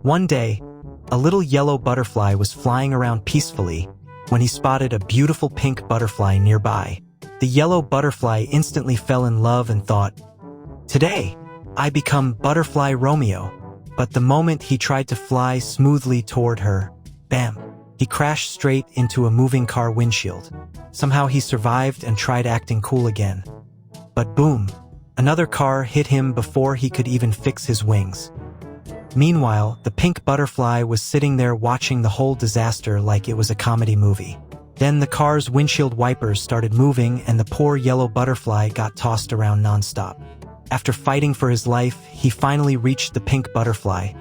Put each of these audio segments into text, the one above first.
One day, a little yellow butterfly was flying around peacefully when he spotted a beautiful pink butterfly nearby. The yellow butterfly instantly fell in love and thought, "Today, I become Butterfly Romeo." But the moment he tried to fly smoothly toward her, bam, he crashed straight into a moving car windshield. Somehow he survived and tried acting cool again. But boom, another car hit him before he could even fix his wings. Meanwhile, the pink butterfly was sitting there watching the whole disaster like it was a comedy movie. Then the car's windshield wipers started moving and the poor yellow butterfly got tossed around nonstop. After fighting for his life, he finally reached the pink butterfly,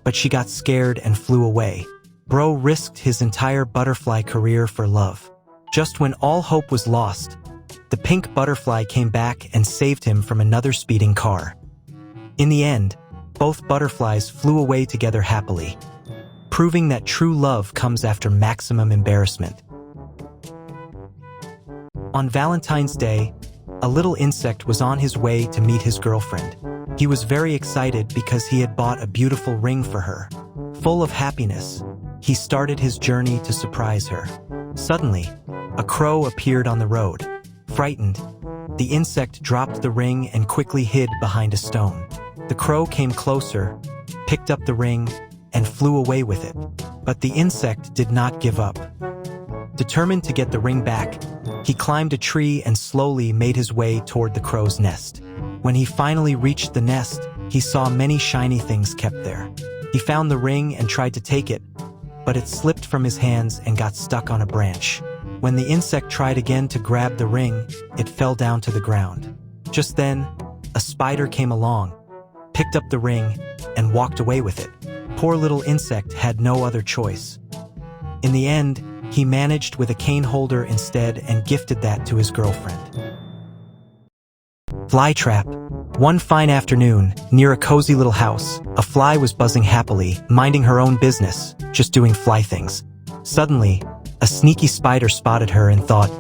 but she got scared and flew away. Bro risked his entire butterfly career for love. Just when all hope was lost, the pink butterfly came back and saved him from another speeding car. In the end, both butterflies flew away together happily, proving that true love comes after maximum embarrassment. On Valentine's Day, a little insect was on his way to meet his girlfriend. He was very excited because he had bought a beautiful ring for her. Full of happiness, he started his journey to surprise her. Suddenly, a crow appeared on the road. Frightened, the insect dropped the ring and quickly hid behind a stone. The crow came closer, picked up the ring, and flew away with it. But the insect did not give up. Determined to get the ring back, he climbed a tree and slowly made his way toward the crow's nest. When he finally reached the nest, he saw many shiny things kept there. He found the ring and tried to take it, but it slipped from his hands and got stuck on a branch. When the insect tried again to grab the ring, it fell down to the ground. Just then, a spider came along, picked up the ring, and walked away with it. Poor little insect had no other choice. In the end, he managed with a cane holder instead and gifted that to his girlfriend. Fly trap. One fine afternoon, near a cozy little house, a fly was buzzing happily, minding her own business, just doing fly things. Suddenly, a sneaky spider spotted her and thought,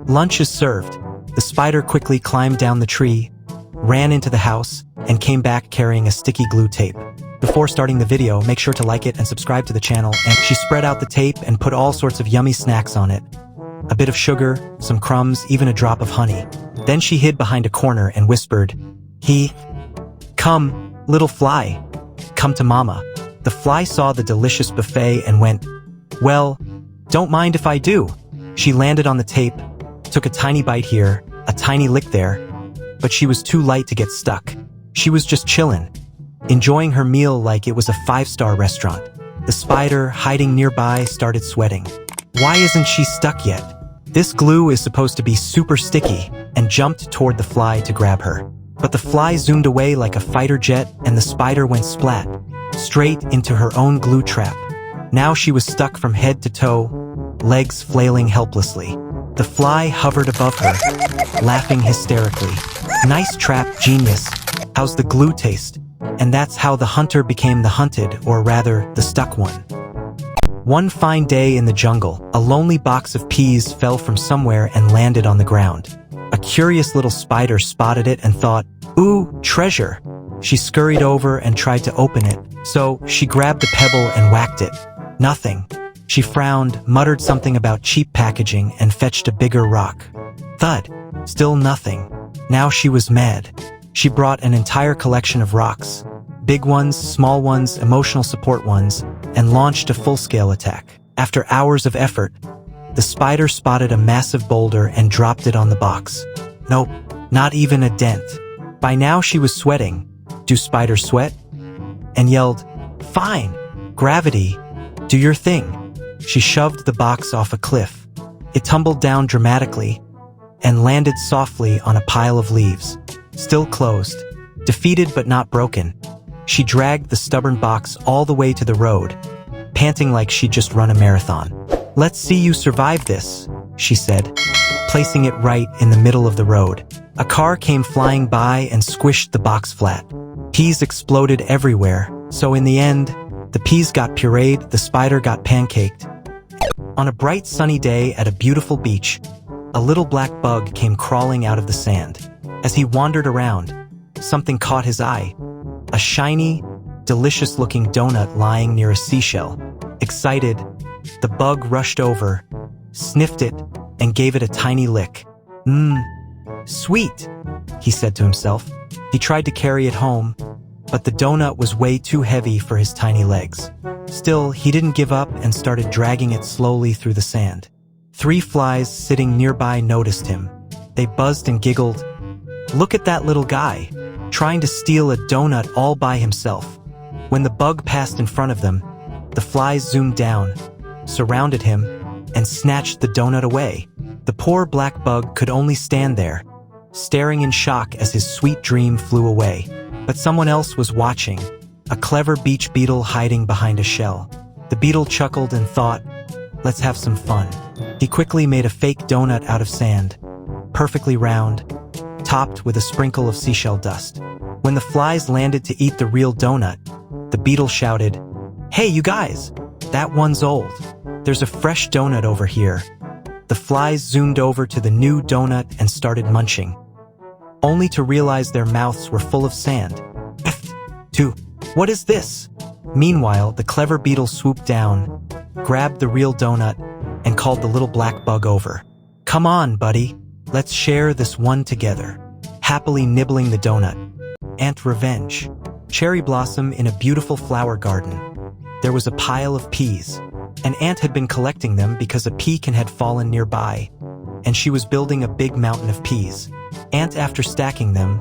lunch is served. The spider quickly climbed down the tree, ran into the house, and came back carrying a sticky glue tape. Before starting the video, make sure to like it and subscribe to the channel. And she spread out the tape and put all sorts of yummy snacks on it. A bit of sugar, some crumbs, even a drop of honey. Then she hid behind a corner and whispered, "Come, little fly. Come to mama." The fly saw the delicious buffet and went, "Well, don't mind if I do." She landed on the tape, took a tiny bite here, a tiny lick there, but she was too light to get stuck. She was just chillin', enjoying her meal like it was a 5-star restaurant. The spider, hiding nearby, started sweating. Why isn't she stuck yet? This glue is supposed to be super sticky, and jumped toward the fly to grab her. But the fly zoomed away like a fighter jet and the spider went splat, straight into her own glue trap. Now she was stuck from head to toe, legs flailing helplessly. The fly hovered above her, laughing hysterically. "Nice trap, genius. How's the glue taste?" And that's how the hunter became the hunted, or rather, the stuck one. One fine day in the jungle, a lonely box of peas fell from somewhere and landed on the ground. A curious little spider spotted it and thought, "Ooh, treasure." She scurried over and tried to open it, so she grabbed a pebble and whacked it. Nothing. She frowned, muttered something about cheap packaging, and fetched a bigger rock. Thud. Still nothing. Now she was mad. She brought an entire collection of rocks, big ones, small ones, emotional support ones, and launched a full-scale attack. After hours of effort, the spider spotted a massive boulder and dropped it on the box. Nope, not even a dent. By now she was sweating. Do spiders sweat? And yelled, "Fine, gravity, do your thing." She shoved the box off a cliff. It tumbled down dramatically and landed softly on a pile of leaves. Still closed, defeated but not broken, she dragged the stubborn box all the way to the road, panting like she'd just run a marathon. "Let's see you survive this," she said, placing it right in the middle of the road. A car came flying by and squished the box flat. Peas exploded everywhere, so in the end, the peas got pureed, the spider got pancaked. On a bright sunny day at a beautiful beach, a little black bug came crawling out of the sand. As he wandered around, something caught his eye. A shiny, delicious-looking donut lying near a seashell. Excited, the bug rushed over, sniffed it, and gave it a tiny lick. Mmm, sweet, he said to himself. He tried to carry it home, but the donut was way too heavy for his tiny legs. Still, he didn't give up and started dragging it slowly through the sand. 3 flies sitting nearby noticed him. They buzzed and giggled. Look at that little guy, trying to steal a donut all by himself. When the bug passed in front of them, the flies zoomed down, surrounded him, and snatched the donut away. The poor black bug could only stand there, staring in shock as his sweet dream flew away. But someone else was watching, a clever beach beetle hiding behind a shell. The beetle chuckled and thought, let's have some fun. He quickly made a fake donut out of sand, perfectly round, topped with a sprinkle of seashell dust. When the flies landed to eat the real donut, the beetle shouted, "Hey, you guys! That one's old. There's a fresh donut over here." The flies zoomed over to the new donut and started munching, only to realize their mouths were full of sand. What is this? Meanwhile, the clever beetle swooped down, grabbed the real donut, and called the little black bug over. Come on, buddy. Let's share this one together. Happily nibbling the donut. Ant revenge. Cherry blossom in a beautiful flower garden. There was a pile of peas. An ant had been collecting them because a pecan had fallen nearby, and she was building a big mountain of peas. After stacking them,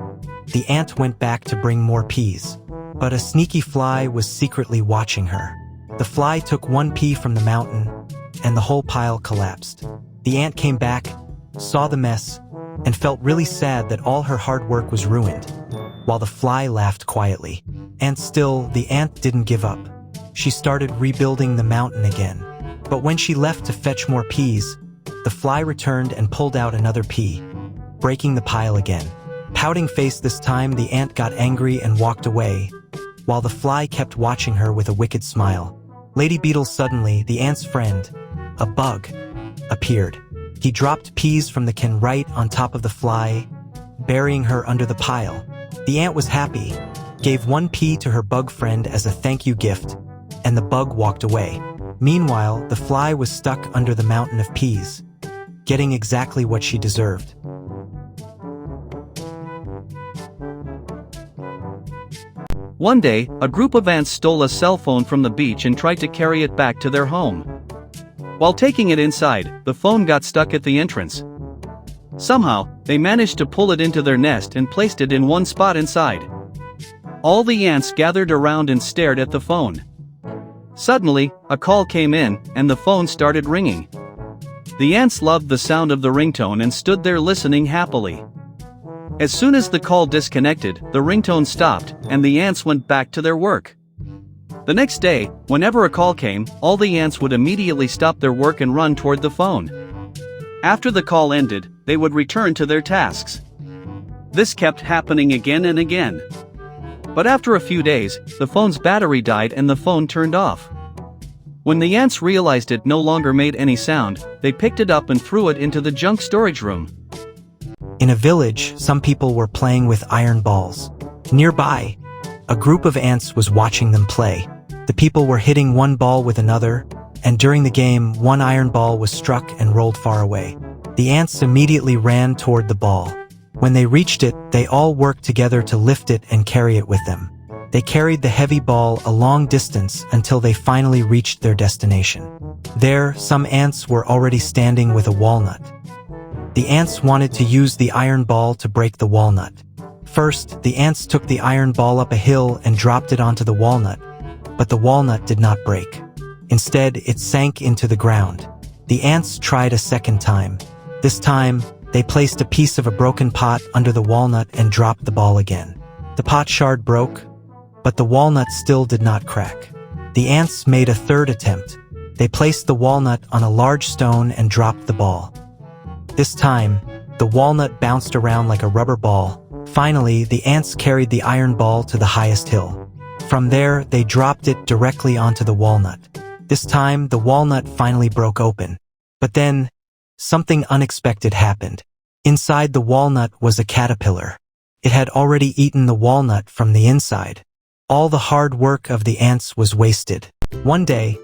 the ant went back to bring more peas. But a sneaky fly was secretly watching her. The fly took 1 pea from the mountain, and the whole pile collapsed. The ant came back, saw the mess, and felt really sad that all her hard work was ruined, while the fly laughed quietly. And still, the ant didn't give up. She started rebuilding the mountain again. But when she left to fetch more peas, the fly returned and pulled out another pea, breaking the pile again. Pouting face this time, the ant got angry and walked away, while the fly kept watching her with a wicked smile. Lady Beetle suddenly, the ant's friend, a bug, appeared. He dropped peas from the can right on top of the fly, burying her under the pile. The ant was happy, gave 1 pea to her bug friend as a thank you gift, and the bug walked away. Meanwhile, the fly was stuck under the mountain of peas, getting exactly what she deserved. One day, a group of ants stole a cell phone from the beach and tried to carry it back to their home. While taking it inside, the phone got stuck at the entrance. Somehow, they managed to pull it into their nest and placed it in one spot inside. All the ants gathered around and stared at the phone. Suddenly, a call came in, and the phone started ringing. The ants loved the sound of the ringtone and stood there listening happily. As soon as the call disconnected, the ringtone stopped, and the ants went back to their work. The next day, whenever a call came, all the ants would immediately stop their work and run toward the phone. After the call ended, they would return to their tasks. This kept happening again and again. But after a few days, the phone's battery died and the phone turned off. When the ants realized it no longer made any sound, they picked it up and threw it into the junk storage room. In a village, some people were playing with iron balls. Nearby, a group of ants was watching them play. The people were hitting one ball with another, and during the game, one iron ball was struck and rolled far away. The ants immediately ran toward the ball. When they reached it, they all worked together to lift it and carry it with them. They carried the heavy ball a long distance until they finally reached their destination. There, some ants were already standing with a walnut. The ants wanted to use the iron ball to break the walnut. First, the ants took the iron ball up a hill and dropped it onto the walnut, but the walnut did not break. Instead, it sank into the ground. The ants tried a second time. This time, they placed a piece of a broken pot under the walnut and dropped the ball again. The pot shard broke, but the walnut still did not crack. The ants made a third attempt. They placed the walnut on a large stone and dropped the ball. This time, the walnut bounced around like a rubber ball. Finally, the ants carried the iron ball to the highest hill. From there, they dropped it directly onto the walnut. This time, the walnut finally broke open. But then, something unexpected happened. Inside the walnut was a caterpillar. It had already eaten the walnut from the inside. All the hard work of the ants was wasted. One day,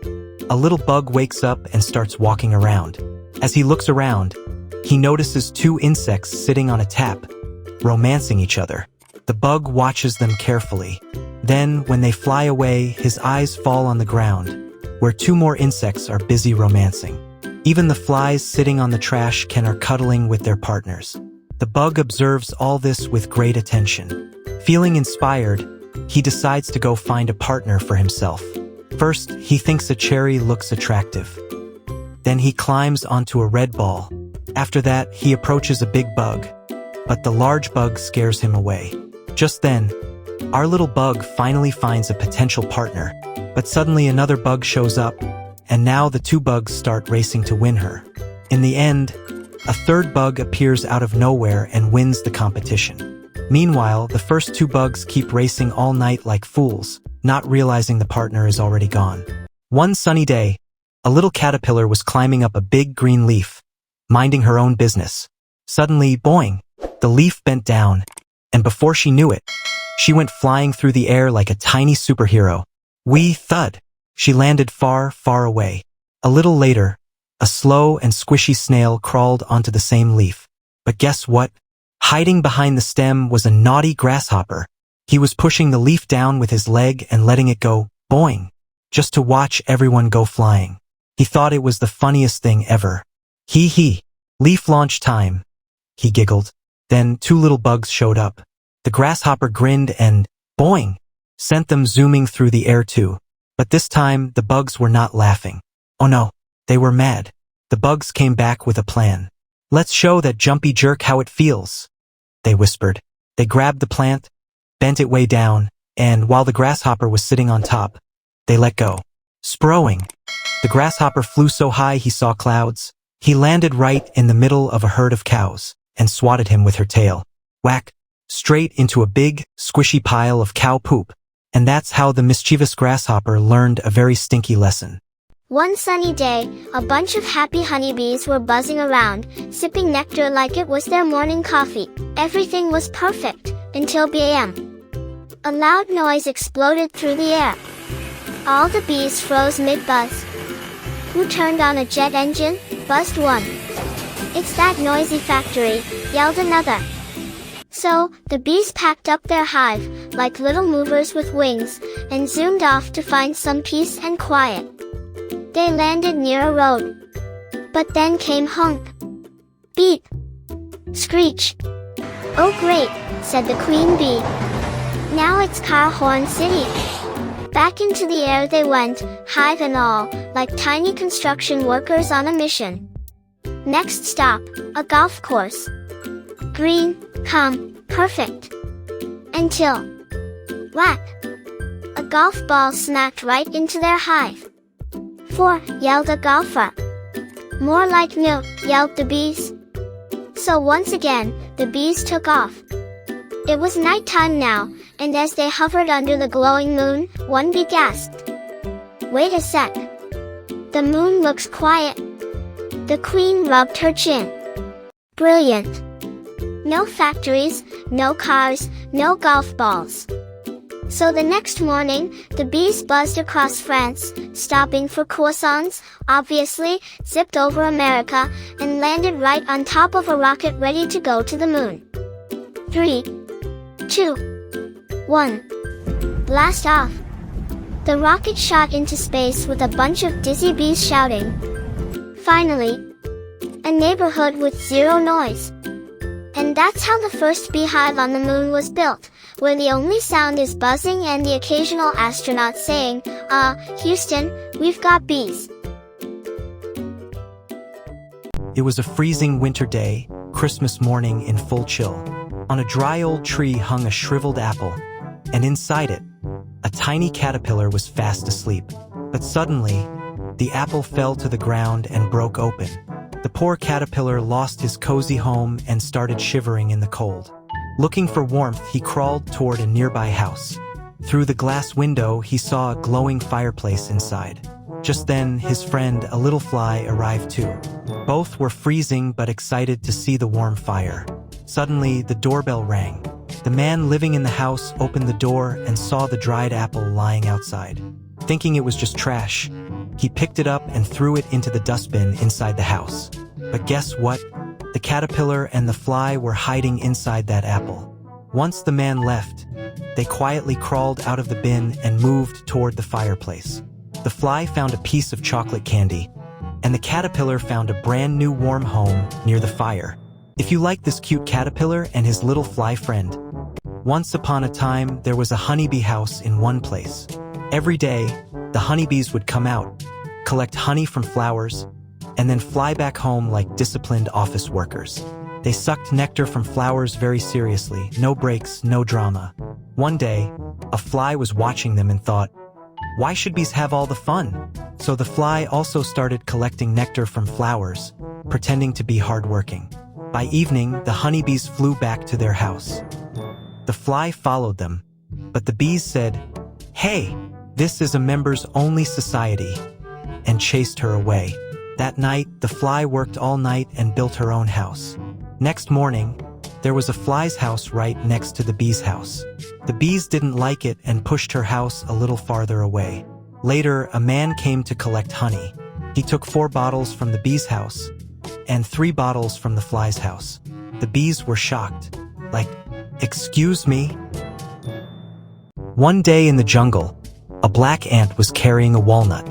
a little bug wakes up and starts walking around. As he looks around, he notices two insects sitting on a tap, romancing each other. The bug watches them carefully. Then, when they fly away, his eyes fall on the ground, where two more insects are busy romancing. Even the flies sitting on the trash can are cuddling with their partners. The bug observes all this with great attention. Feeling inspired, he decides to go find a partner for himself. First, he thinks a cherry looks attractive. Then he climbs onto a red ball. After that, he approaches a big bug, but the large bug scares him away. Just then, our little bug finally finds a potential partner, but suddenly another bug shows up, and now the two bugs start racing to win her. In the end, a third bug appears out of nowhere and wins the competition. Meanwhile, the first two bugs keep racing all night like fools, not realizing the partner is already gone. One sunny day, a little caterpillar was climbing up a big green leaf, minding her own business. Suddenly, boing, the leaf bent down, and before she knew it, she went flying through the air like a tiny superhero. Wee thud! She landed far, far away. A little later, a slow and squishy snail crawled onto the same leaf. But guess what? Hiding behind the stem was a naughty grasshopper. He was pushing the leaf down with his leg and letting it go, boing, just to watch everyone go flying. He thought it was the funniest thing ever. Hee hee, leaf launch time, he giggled. Then two little bugs showed up. The grasshopper grinned and, boing, sent them zooming through the air too. But this time, the bugs were not laughing. Oh no, they were mad. The bugs came back with a plan. Let's show that jumpy jerk how it feels, they whispered. They grabbed the plant, bent it way down, and while the grasshopper was sitting on top, they let go. Sprowing. The grasshopper flew so high he saw clouds. He landed right in the middle of a herd of cows and swatted him with her tail. Whack! Straight into a big, squishy pile of cow poop. And that's how the mischievous grasshopper learned a very stinky lesson. One sunny day, a bunch of happy honeybees were buzzing around, sipping nectar like it was their morning coffee. Everything was perfect, until bam! A loud noise exploded through the air. All the bees froze mid-buzz. Who turned on a jet engine? Buzzed one. It's that noisy factory, yelled another. So, the bees packed up their hive, like little movers with wings, and zoomed off to find some peace and quiet. They landed near a road. But then came honk, beep, screech. Oh great, said the queen bee. Now it's car horn city. Back into the air they went, hive and all, like tiny construction workers on a mission. Next stop, a golf course. Green, calm, perfect. Until, whack! A golf ball smacked right into their hive. 4, yelled a golfer. More like no, yelled the bees. So once again, the bees took off. It was nighttime now, and as they hovered under the glowing moon, one bee gasped. Wait a sec. The moon looks quiet. The queen rubbed her chin. Brilliant. No factories, no cars, no golf balls. So the next morning, the bees buzzed across France, stopping for croissants, obviously, zipped over America, and landed right on top of a rocket ready to go to the moon. 3, 2, 1. Blast off. The rocket shot into space with a bunch of dizzy bees shouting. Finally, a neighborhood with zero noise. And that's how the first beehive on the moon was built, where the only sound is buzzing and the occasional astronaut saying, Houston, we've got bees. It was a freezing winter day, Christmas morning in full chill. On a dry old tree hung a shriveled apple, and inside it, a tiny caterpillar was fast asleep. But suddenly, the apple fell to the ground and broke open. The poor caterpillar lost his cozy home and started shivering in the cold. Looking for warmth, he crawled toward a nearby house. Through the glass window, he saw a glowing fireplace inside. Just then, his friend, a little fly, arrived too. Both were freezing but excited to see the warm fire. Suddenly, the doorbell rang. The man living in the house opened the door and saw the dried apple lying outside. Thinking it was just trash, he picked it up and threw it into the dustbin inside the house. But guess what? The caterpillar and the fly were hiding inside that apple. Once the man left, they quietly crawled out of the bin and moved toward the fireplace. The fly found a piece of chocolate candy, and the caterpillar found a brand new warm home near the fire. If you like this cute caterpillar and his little fly friend, once upon a time there was a honeybee house in one place. Every day, the honeybees would come out, collect honey from flowers, and then fly back home like disciplined office workers. They sucked nectar from flowers very seriously, no breaks, no drama. One day, a fly was watching them and thought, "Why should bees have all the fun?" So the fly also started collecting nectar from flowers, pretending to be hardworking. By evening, the honeybees flew back to their house. The fly followed them, but the bees said, "Hey, this is a members-only society," and chased her away. That night, the fly worked all night and built her own house. Next morning, there was a fly's house right next to the bee's house. The bees didn't like it and pushed her house a little farther away. Later, a man came to collect honey. He took 4 bottles from the bee's house and 3 bottles from the fly's house. The bees were shocked. Like, "Excuse me?" One day in the jungle, a black ant was carrying a walnut.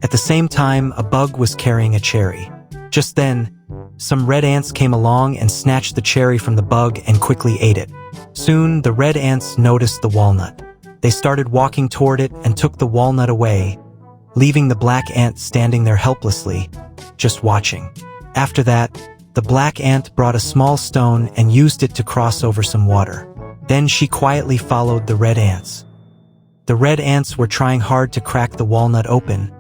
At the same time, a bug was carrying a cherry. Just then, some red ants came along and snatched the cherry from the bug and quickly ate it. Soon, the red ants noticed the walnut. They started walking toward it and took the walnut away, leaving the black ant standing there helplessly, just watching. After that, the black ant brought a small stone and used it to cross over some water. Then she quietly followed the red ants. The red ants were trying hard to crack the walnut open,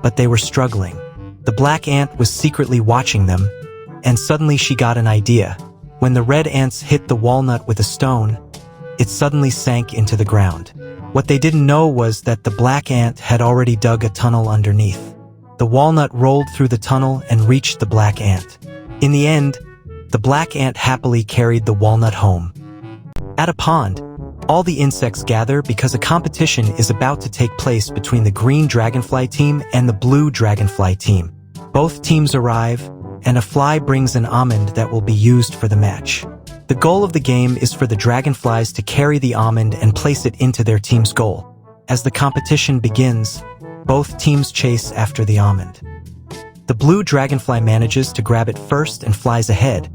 but they were struggling. The black ant was secretly watching them, and suddenly she got an idea. When the red ants hit the walnut with a stone, it suddenly sank into the ground. What they didn't know was that the black ant had already dug a tunnel underneath. The walnut rolled through the tunnel and reached the black ant. In the end, the black ant happily carried the walnut home. At a pond, all the insects gather because a competition is about to take place between the green dragonfly team and the blue dragonfly team. Both teams arrive, and a fly brings an almond that will be used for the match. The goal of the game is for the dragonflies to carry the almond and place it into their team's goal. As the competition begins, both teams chase after the almond. The blue dragonfly manages to grab it first and flies ahead,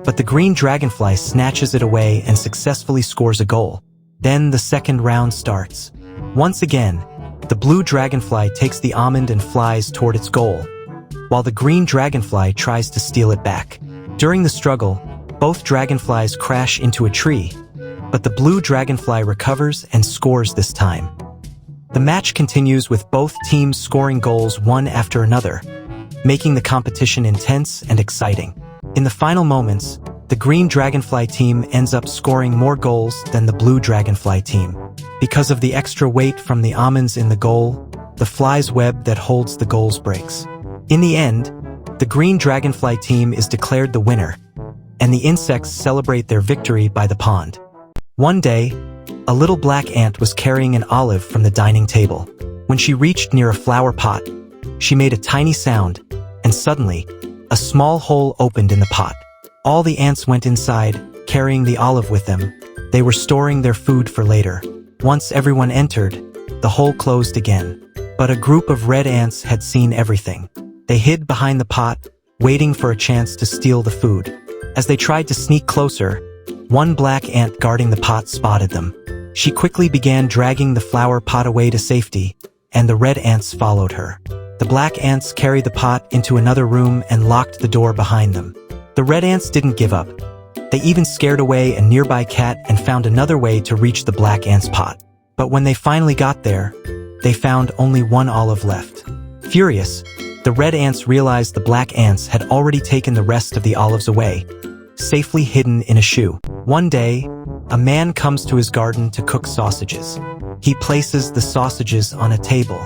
but the green dragonfly snatches it away and successfully scores a goal. Then the second round starts. Once again, the blue dragonfly takes the almond and flies toward its goal, while the green dragonfly tries to steal it back. During the struggle, both dragonflies crash into a tree, but the blue dragonfly recovers and scores this time. The match continues with both teams scoring goals one after another, making the competition intense and exciting. In the final moments, the green dragonfly team ends up scoring more goals than the blue dragonfly team. Because of the extra weight from the almonds in the goal, the fly's web that holds the goals breaks. In the end, the green dragonfly team is declared the winner, and the insects celebrate their victory by the pond. One day, a little black ant was carrying an olive from the dining table. When she reached near a flower pot, she made a tiny sound, and suddenly, a small hole opened in the pot. All the ants went inside, carrying the olive with them. They were storing their food for later. Once everyone entered, the hole closed again. But a group of red ants had seen everything. They hid behind the pot, waiting for a chance to steal the food. As they tried to sneak closer, one black ant guarding the pot spotted them. She quickly began dragging the flower pot away to safety, and the red ants followed her. The black ants carried the pot into another room and locked the door behind them. The red ants didn't give up. They even scared away a nearby cat and found another way to reach the black ants' pot. But when they finally got there, they found only one olive left. Furious, the red ants realized the black ants had already taken the rest of the olives away, safely hidden in a shoe. One day, a man comes to his garden to cook sausages. He places the sausages on a table.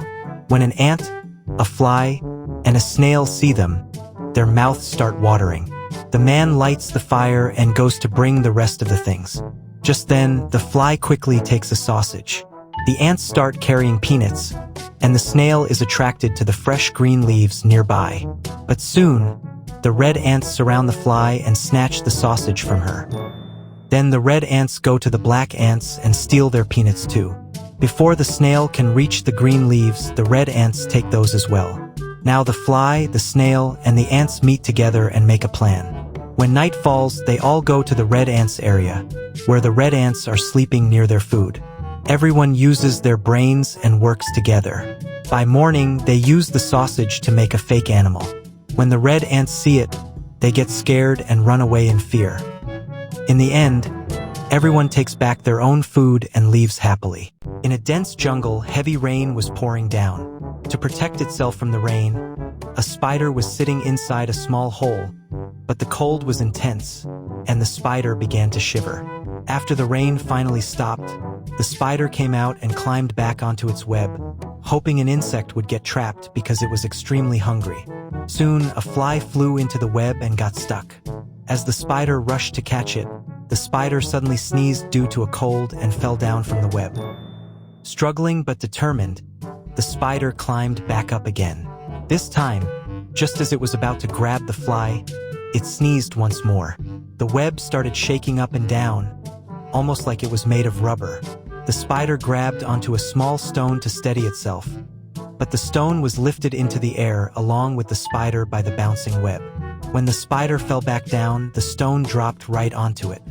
When an ant, a fly, and a snail see them, their mouths start watering. The man lights the fire and goes to bring the rest of the things. Just then, the fly quickly takes a sausage. The ants start carrying peanuts, and the snail is attracted to the fresh green leaves nearby. But soon, the red ants surround the fly and snatch the sausage from her. Then the red ants go to the black ants and steal their peanuts too. Before the snail can reach the green leaves, the red ants take those as well. Now the fly, the snail, and the ants meet together and make a plan. When night falls, they all go to the red ants area, where the red ants are sleeping near their food. Everyone uses their brains and works together. By morning, they use the sausage to make a fake animal. When the red ants see it, they get scared and run away in fear. In the end, everyone takes back their own food and leaves happily. In a dense jungle, heavy rain was pouring down. To protect itself from the rain, a spider was sitting inside a small hole, but the cold was intense, and the spider began to shiver. After the rain finally stopped, the spider came out and climbed back onto its web, hoping an insect would get trapped because it was extremely hungry. Soon, a fly flew into the web and got stuck. As the spider rushed to catch it, the spider suddenly sneezed due to a cold and fell down from the web. Struggling but determined, the spider climbed back up again. This time, just as it was about to grab the fly, it sneezed once more. The web started shaking up and down, almost like it was made of rubber. The spider grabbed onto a small stone to steady itself, but the stone was lifted into the air along with the spider by the bouncing web. When the spider fell back down, the stone dropped right onto it.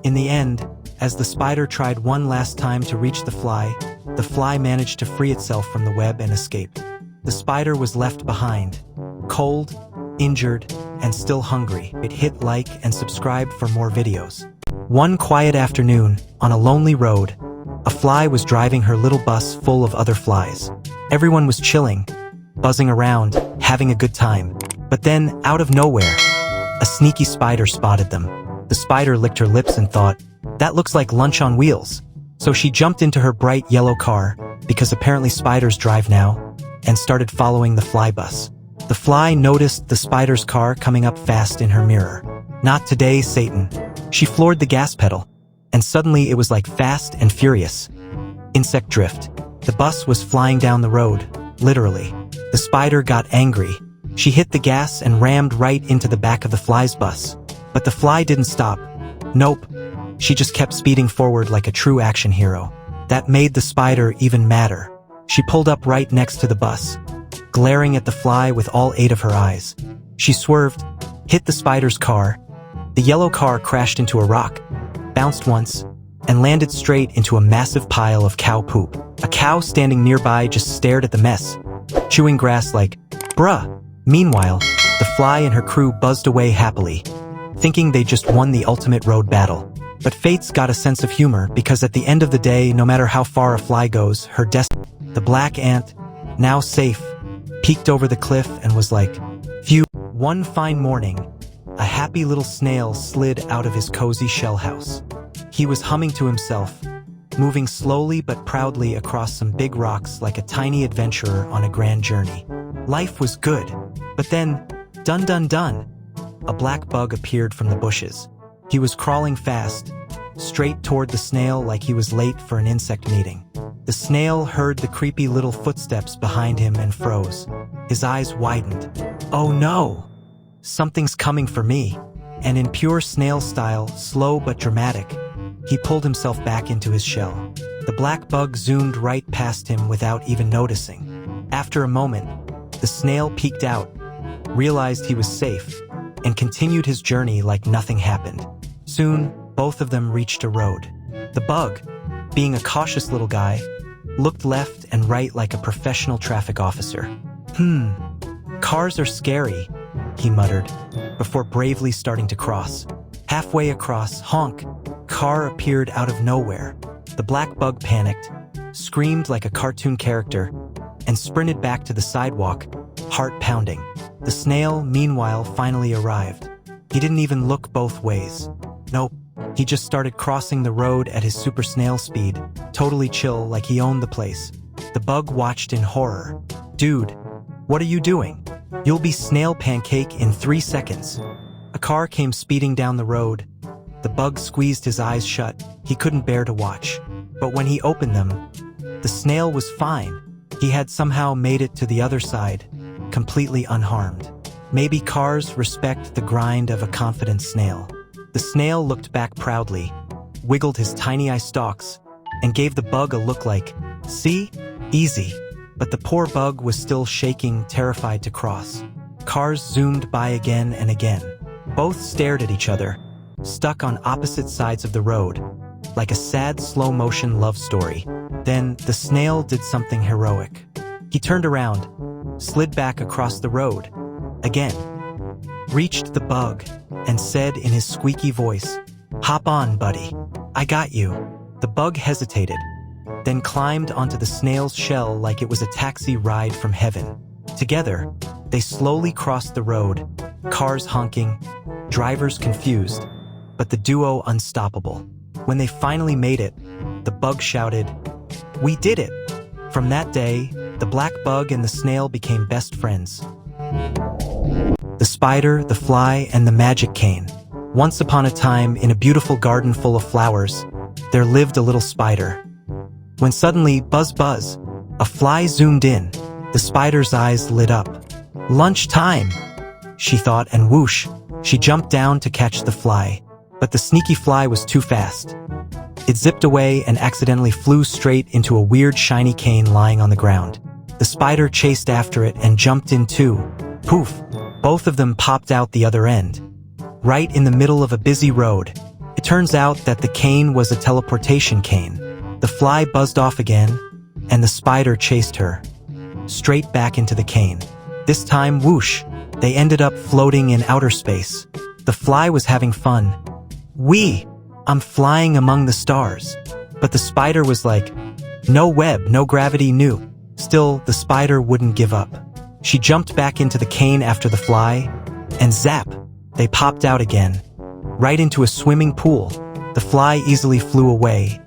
In the end, as the spider tried one last time to reach the fly managed to free itself from the web and escaped. The spider was left behind, cold, injured, and still hungry. It hit like and subscribe for more videos. One quiet afternoon, on a lonely road, a fly was driving her little bus full of other flies. Everyone was chilling, buzzing around, having a good time. But then, out of nowhere, a sneaky spider spotted them. The spider licked her lips and thought, "That looks like lunch on wheels." So she jumped into her bright yellow car, because apparently spiders drive now, and started following the fly bus. The fly noticed the spider's car coming up fast in her mirror. "Not today, Satan." She floored the gas pedal, and suddenly it was like Fast and Furious. Insect drift. The bus was flying down the road, literally. The spider got angry. She hit the gas and rammed right into the back of the fly's bus. But the fly didn't stop. Nope. She just kept speeding forward like a true action hero. That made the spider even madder. She pulled up right next to the bus, glaring at the fly with all 8 of her eyes. She swerved, hit the spider's car. The yellow car crashed into a rock, bounced once, and landed straight into a massive pile of cow poop. A cow standing nearby just stared at the mess, chewing grass like, "Bruh." Meanwhile, the fly and her crew buzzed away happily, thinking they just won the ultimate road battle. But fate's got a sense of humor, because at the end of the day, no matter how far a fly goes, her destiny. The black ant, now safe, peeked over the cliff and was like, phew. One fine morning, a happy little snail slid out of his cozy shell house. He was humming to himself, moving slowly but proudly across some big rocks like a tiny adventurer on a grand journey. Life was good. But then, dun dun dun, a black bug appeared from the bushes. He was crawling fast, straight toward the snail like he was late for an insect meeting. The snail heard the creepy little footsteps behind him and froze. His eyes widened. Oh no! Something's coming for me. And in pure snail style, slow but dramatic, he pulled himself back into his shell. The black bug zoomed right past him without even noticing. After a moment, the snail peeked out, realized he was safe, and continued his journey like nothing happened. Soon, both of them reached a road. The bug, being a cautious little guy, looked left and right like a professional traffic officer. Cars are scary, he muttered, before bravely starting to cross. Halfway across, honk, car appeared out of nowhere. The black bug panicked, screamed like a cartoon character, and sprinted back to the sidewalk, heart pounding. The snail, meanwhile, finally arrived. He didn't even look both ways. Nope, he just started crossing the road at his super snail speed, totally chill like he owned the place. The bug watched in horror. Dude, what are you doing? You'll be snail pancake in 3 seconds. A car came speeding down the road. The bug squeezed his eyes shut. He couldn't bear to watch. But when he opened them, the snail was fine. He had somehow made it to the other side, completely unharmed. Maybe cars respect the grind of a confident snail. The snail looked back proudly, wiggled his tiny eye stalks, and gave the bug a look like, "See? Easy." But the poor bug was still shaking, terrified to cross. Cars zoomed by again and again. Both stared at each other, stuck on opposite sides of the road, like a sad slow-motion love story. Then the snail did something heroic. He turned around, slid back across the road, again, reached the bug, and said in his squeaky voice, "Hop on, buddy. I got you." The bug hesitated, then climbed onto the snail's shell like it was a taxi ride from heaven. Together, they slowly crossed the road, cars honking, drivers confused, but the duo unstoppable. When they finally made it, the bug shouted, "We did it!" From that day, the black bug and the snail became best friends. The spider, the fly, and the magic cane. Once upon a time, in a beautiful garden full of flowers, there lived a little spider. When suddenly, buzz buzz, a fly zoomed in. The spider's eyes lit up. "Lunch time," she thought, and whoosh, she jumped down to catch the fly. But the sneaky fly was too fast. It zipped away and accidentally flew straight into a weird shiny cane lying on the ground. The spider chased after it and jumped in too. Poof! Both of them popped out the other end, right in the middle of a busy road. It turns out that the cane was a teleportation cane. The fly buzzed off again, and the spider chased her, straight back into the cane. This time, whoosh, they ended up floating in outer space. The fly was having fun. I'm flying among the stars." But the spider was like, "No web, no gravity, new." Still, the spider wouldn't give up. She jumped back into the cane after the fly, and zap, they popped out again, right into a swimming pool. The fly easily flew away,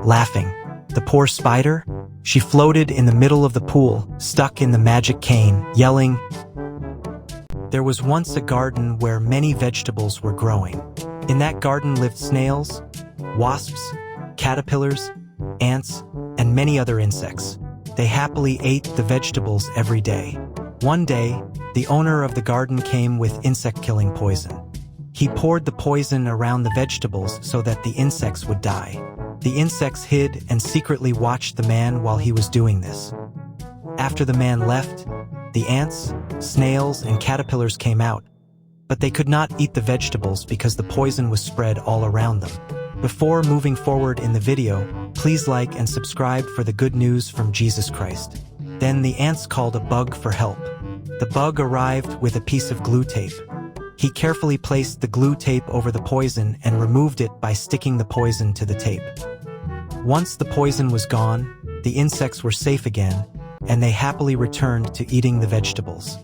laughing. The poor spider? She floated in the middle of the pool, stuck in the magic cane, yelling. There was once a garden where many vegetables were growing. In that garden lived snails, wasps, caterpillars, ants, and many other insects. They happily ate the vegetables every day. One day, the owner of the garden came with insect-killing poison. He poured the poison around the vegetables so that the insects would die. The insects hid and secretly watched the man while he was doing this. After the man left, the ants, snails, and caterpillars came out, but they could not eat the vegetables because the poison was spread all around them. Before moving forward in the video, please like and subscribe for the good news from Jesus Christ. Then the ants called a bug for help. The bug arrived with a piece of glue tape. He carefully placed the glue tape over the poison and removed it by sticking the poison to the tape. Once the poison was gone, the insects were safe again, and they happily returned to eating the vegetables.